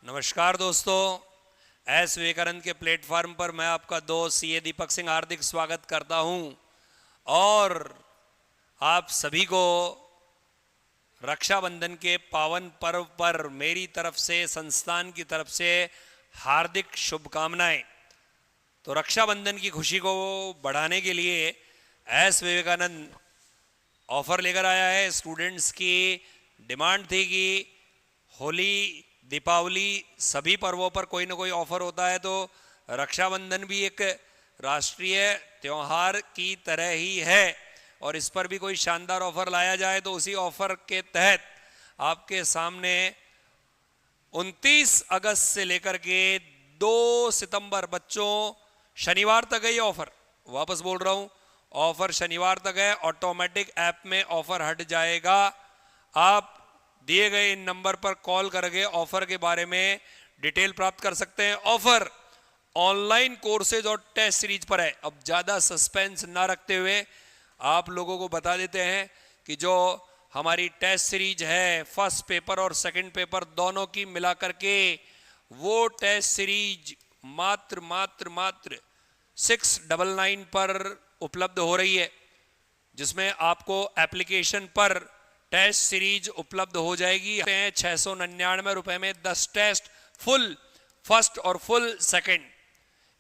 नमस्कार दोस्तों, एस विवेकानंद के प्लेटफॉर्म पर मैं आपका दोस्त सीए दीपक सिंह हार्दिक स्वागत करता हूं और आप सभी को रक्षाबंधन के पावन पर्व पर मेरी तरफ से, संस्थान की तरफ से हार्दिक शुभकामनाएं। तो रक्षाबंधन की खुशी को बढ़ाने के लिए एस विवेकानंद ऑफर लेकर आया है। स्टूडेंट्स की डिमांड थी कि होली, दीपावली, सभी पर्वों पर कोई ना कोई ऑफर होता है, तो रक्षाबंधन भी एक राष्ट्रीय त्योहार की तरह ही है और इस पर भी कोई शानदार ऑफर लाया जाए तो उसी ऑफर के तहत आपके सामने 29 अगस्त से लेकर के 2 सितंबर बच्चों शनिवार तक है ये ऑफर। वापस बोल रहा हूं, ऑफर शनिवार तक है। ऑटोमेटिक ऐप में ऑफर हट जाएगा। आप दिए गए इन नंबर पर कॉल करके ऑफर के बारे में डिटेल प्राप्त कर सकते हैं। ऑफर ऑनलाइन कोर्सेज और टेस्ट सीरीज पर है। अब ज्यादा सस्पेंस ना रखते हुए आप लोगों को बता देते हैं कि जो हमारी टेस्ट सीरीज है, फर्स्ट पेपर और सेकंड पेपर दोनों की मिलाकर के, वो टेस्ट सीरीज मात्र 699 पर उपलब्ध हो रही है, जिसमें आपको एप्लीकेशन पर टेस्ट सीरीज उपलब्ध हो जाएगी। 699 रुपए में 10 टेस्ट, फुल फर्स्ट और फुल सेकंड।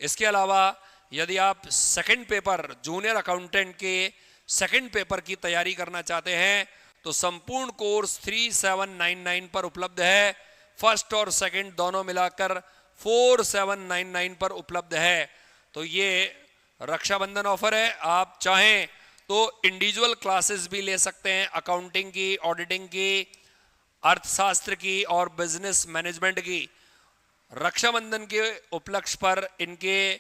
इसके अलावा यदि आप सेकंड पेपर, जूनियर अकाउंटेंट के सेकंड पेपर की तैयारी करना चाहते हैं तो संपूर्ण कोर्स 3799 पर उपलब्ध है। फर्स्ट और सेकंड दोनों मिलाकर 4799 पर उपलब्ध है। तो ये रक्षाबंधन ऑफर है। आप चाहें तो इंडिविजुअल क्लासेस भी ले सकते हैं, अकाउंटिंग की, ऑडिटिंग की, अर्थशास्त्र की और बिजनेस मैनेजमेंट की। रक्षाबंधन के उपलक्ष्य पर इनके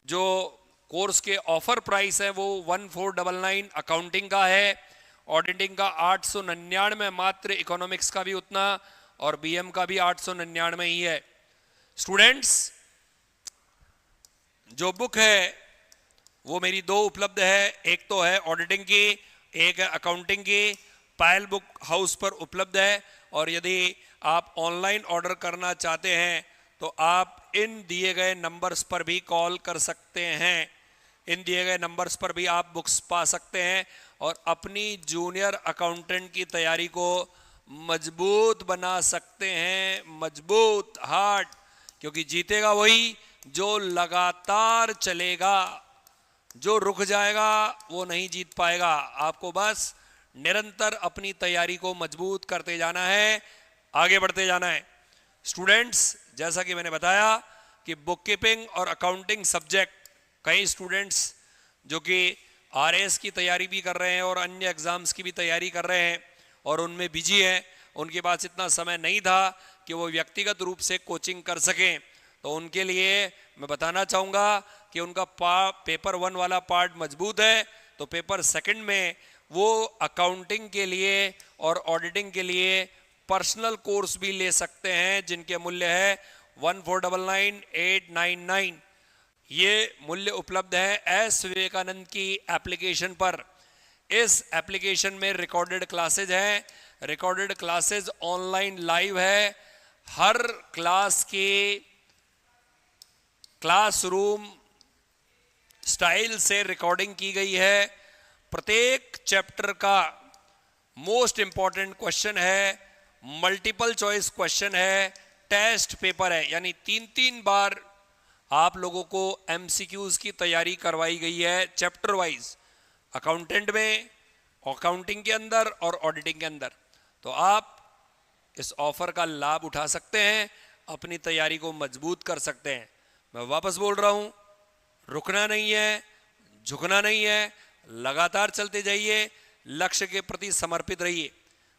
जो कोर्स के ऑफर प्राइस है वो 1499 अकाउंटिंग का है, ऑडिटिंग का 899 मात्र, इकोनॉमिक्स का भी उतना और बीएम का भी 899 ही है। स्टूडेंट्स, जो बुक है वो मेरी 2 उपलब्ध है। एक तो है ऑडिटिंग की, एक है अकाउंटिंग की। पायल बुक हाउस पर उपलब्ध है और यदि आप ऑनलाइन ऑर्डर करना चाहते हैं तो आप इन दिए गए नंबर्स पर भी कॉल कर सकते हैं। इन दिए गए नंबर्स पर भी आप बुक्स पा सकते हैं और अपनी जूनियर अकाउंटेंट की तैयारी को मजबूत बना सकते हैं। मजबूत, हार्ड, क्योंकि जीतेगा वही जो लगातार चलेगा। जो रुक जाएगा वो नहीं जीत पाएगा। आपको बस निरंतर अपनी तैयारी को मजबूत करते जाना है, आगे बढ़ते जाना है। स्टूडेंट्स, जैसा कि मैंने बताया कि बुक कीपिंग और अकाउंटिंग सब्जेक्ट, कई स्टूडेंट्स जो कि आरएएस की तैयारी भी कर रहे हैं और अन्य एग्जाम्स की भी तैयारी कर रहे हैं और उनमें बिजी हैं, उनके पास इतना समय नहीं था कि वो व्यक्तिगत रूप से कोचिंग कर सकें। तो उनके लिए मैं बताना चाहूँगा कि उनका पेपर 1 वाला पार्ट मजबूत है, तो पेपर सेकंड में वो अकाउंटिंग के लिए और ऑडिटिंग के लिए पर्सनल कोर्स भी ले सकते हैं, जिनके मूल्य है 1499,899। ये मूल्य उपलब्ध है एस विवेकानंद की एप्लीकेशन पर। इस एप्लीकेशन में रिकॉर्डेड क्लासेज हैं। रिकॉर्डेड क्लासेज ऑनलाइन लाइव है। हर क्लास की क्लासरूम स्टाइल से रिकॉर्डिंग की गई है। प्रत्येक चैप्टर का मोस्ट इंपॉर्टेंट क्वेश्चन है, मल्टीपल चॉइस क्वेश्चन है, टेस्ट पेपर है, यानी 3 बार आप लोगों को एमसीक्यूज की तैयारी करवाई गई है चैप्टर वाइज, अकाउंटेंट में, अकाउंटिंग के अंदर और ऑडिटिंग के अंदर। तो आप इस ऑफर का लाभ उठा सकते हैं, अपनी तैयारी को मजबूत कर सकते हैं। मैं वापस बोल रहा हूं, रुकना नहीं है, झुकना नहीं है, लगातार चलते जाइए, लक्ष्य के प्रति समर्पित रहिए।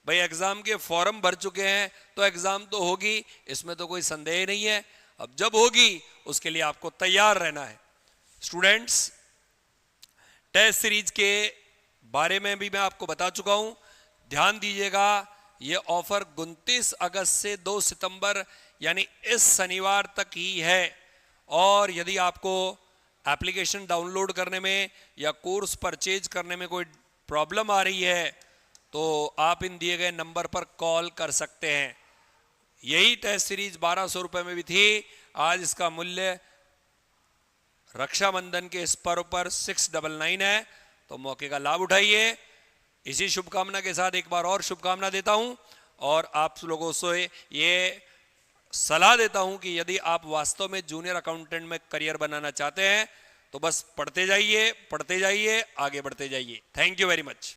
भाई एग्जाम के फॉर्म भर चुके हैं तो एग्जाम तो होगी, इसमें तो कोई संदेह नहीं है। अब जब होगी उसके लिए आपको तैयार रहना है। स्टूडेंट्स, टेस्ट सीरीज के बारे में भी मैं आपको बता चुका हूं, ध्यान दीजिएगा। यह ऑफर 29 अगस्त से 2 सितंबर यानी इस शनिवार तक ही है और यदि आपको एप्लीकेशन डाउनलोड करने में या कोर्स परचेज करने में कोई प्रॉब्लम आ रही है तो आप इन दिए गए नंबर पर कॉल कर सकते हैं। यही टेस्ट सीरीज 1200 रुपए में भी थी, आज इसका मूल्य रक्षाबंधन के इस पर्व पर 699 है। तो मौके का लाभ उठाइए। इसी शुभकामना के साथ एक बार और शुभकामना देता हूं और आप लोगों से ये सलाह देता हूं कि यदि आप वास्तव में जूनियर अकाउंटेंट में करियर बनाना चाहते हैं तो बस पढ़ते जाइए, आगे बढ़ते जाइए। Thank you very much.